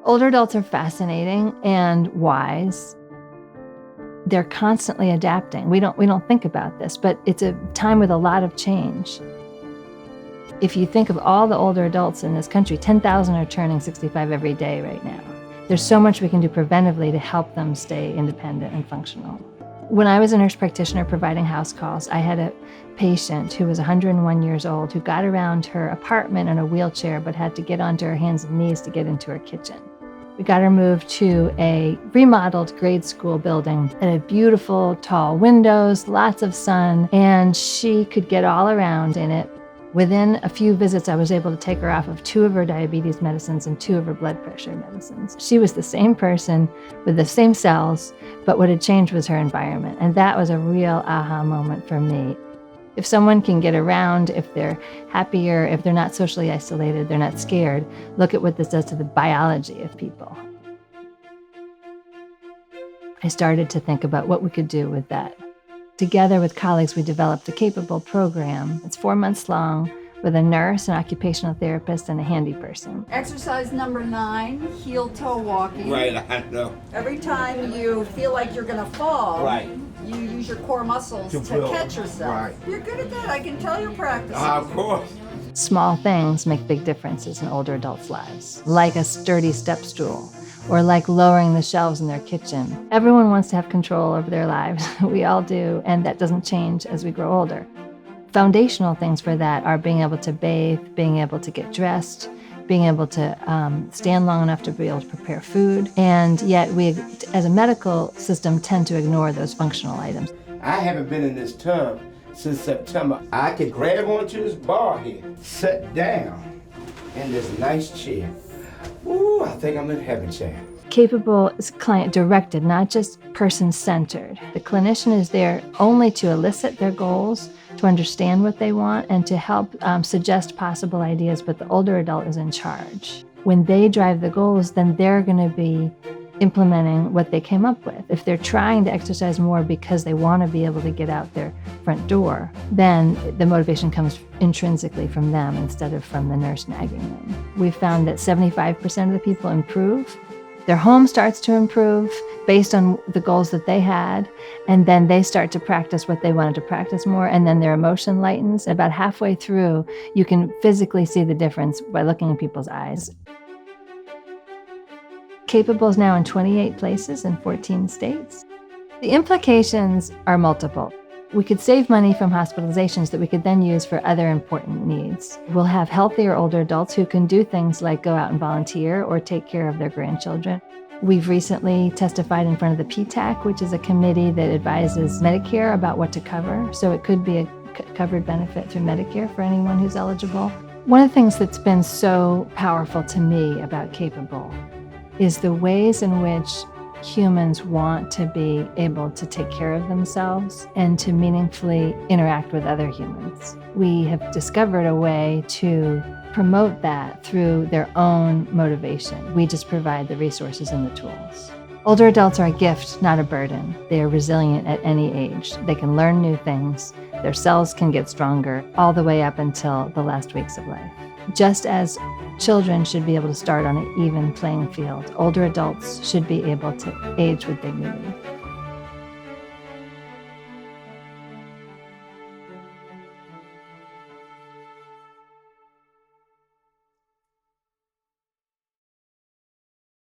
Older adults are fascinating and wise. They're constantly adapting. We don't think about this, but it's a time with a lot of change. If you think of all the older adults in this country, 10,000 are turning 65 every day right now. There's so much we can do preventively to help them stay independent and functional. When I was a nurse practitioner providing house calls, I had a patient who was 101 years old who got around her apartment in a wheelchair but had to get onto her hands and knees to get into her kitchen. We got her moved to a remodeled grade school building that had beautiful tall windows, lots of sun, and she could get all around in it. Within a few visits, I was able to take her off of 2 of her diabetes medicines and 2 of her blood pressure medicines. She was the same person with the same cells, but what had changed was her environment. And that was a real aha moment for me. If someone can get around, if they're happier, if they're not socially isolated, they're not scared, look at what this does to the biology of people. I started to think about what we could do with that. Together with colleagues, we developed a Capable program. It's 4 months long with a nurse, an occupational therapist, and a handy person. Exercise number 9, heel-toe walking. Right, I know. Every time you feel like you're going to fall, Right. you use your core muscles to catch yourself. Right. You're good at that. I can tell you're practicing. Of course. Small things make big differences in older adults' lives, like a sturdy step stool, or like lowering the shelves in their kitchen. Everyone wants to have control over their lives. We all do, and that doesn't change as we grow older. Foundational things for that are being able to bathe, being able to get dressed, being able to stand long enough to be able to prepare food, and yet we, as a medical system, tend to ignore those functional items. I haven't been in this tub since September. I could grab onto this bar here, sit down in this nice chair. Ooh, I think I'm in heaven, chair. Capable is client-directed, not just person-centered. The clinician is there only to elicit their goals, to understand what they want, and to help suggest possible ideas, but the older adult is in charge. When they drive the goals, then they're going to be implementing what they came up with. If they're trying to exercise more because they want to be able to get out their front door, then the motivation comes intrinsically from them instead of from the nurse nagging them. We found that 75% of the people improve. Their home starts to improve based on the goals that they had, and then they start to practice what they wanted to practice more, and then their emotion lightens. About halfway through, you can physically see the difference by looking in people's eyes. Capable is now in 28 places in 14 states. The implications are multiple. We could save money from hospitalizations that we could then use for other important needs. We'll have healthier older adults who can do things like go out and volunteer or take care of their grandchildren. We've recently testified in front of the PTAC, which is a committee that advises Medicare about what to cover. So it could be a covered benefit through Medicare for anyone who's eligible. One of the things that's been so powerful to me about Capable is the ways in which humans want to be able to take care of themselves and to meaningfully interact with other humans. We have discovered a way to promote that through their own motivation. We just provide the resources and the tools. Older adults are a gift, not a burden. They are resilient at any age. They can learn new things. Their cells can get stronger all the way up until the last weeks of life. Just as children should be able to start on an even playing field, older adults should be able to age with dignity.